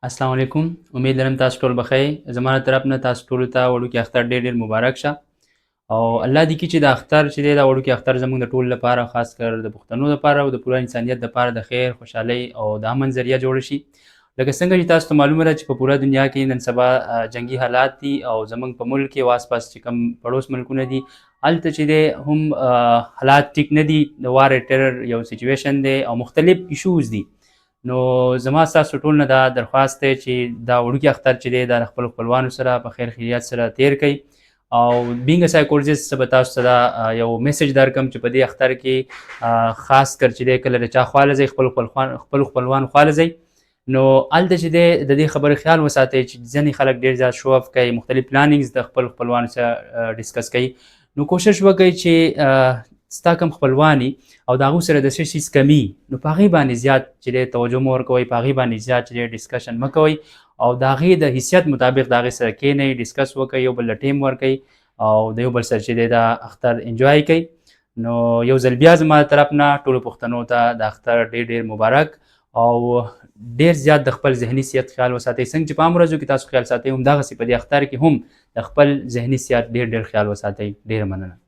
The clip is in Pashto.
السلام علیکم. امید لرم تاسو ټول بخیر. زما له طرف نه تاسو ټولو ته وړوکی اختر ډېر ډېر مبارک شه او الله دې کړي چې د اختر چې دی دا وړوکی اختر زموږ د ټولو لپاره خاص کر د پښتنو لپاره او د پوره انسانیت لپاره د خیر خوشحالۍ او د امن ذریعه جوړه شي. لکه څنګه چې تاسو ته معلومه ده چې په پوره دنیا کې نن سبا جنگي حالات دي او زموږ په ملک کې او آس پاس چې کوم پړوس ملکونه دي هلته چې دی هم حالات ټیک نه دي. د وار ټیرر یو سچویشن دی او مختلف ایشوز دي. نو زما ستاسو ټول نه دا درخواست دی چې دا وړوکی اختر چې دی دا د خپلو خپلوانو سره په خیر خیریت سره تیر کوئ او بینګ سایکولوژیست زه به تاسو ته دا یو میسج درکړم چې په دې اختر کې خاص کر چې دی کله د چا خواله ځئ خپلو خپلوانو خواله ځئ نو هلته چې دی د دې خبرې خیال وساتئ چې ځینې خلک ډېر زیات شو اف کوي، مختلف پلانینګز د خپلو خپلوانو سره ډسکس کوي. نو کوشش وکړئ چې ستا کوم خپلوان او د هغو سره د څه شي کمي نو په هغې باندې زیات چې دی توجه مه ورکوئ، په هغې باندې زیات چې دی ډسکشن مه کوئ او د هغې د حیثیت مطابق د هغې سره کښېنئ، ډسکس وکړئ، یو بل له ټیم ورکوئ او د یو بل سره چې دی دا اختر انجوای کوئ. نو یو ځل بیا زما د طرف نه ټولو پښتنو ته د اختر ډېر ډېر مبارک او ډېر زیات د خپل ذهني صحت خیال وساتئ. څنګه چې په عام ورځو کې تاسو خیال ساتئ همدغسې په دې اختر کې هم د خپل ذهني صحت ډېر ډېر خیال وساتئ. ډېره مننه.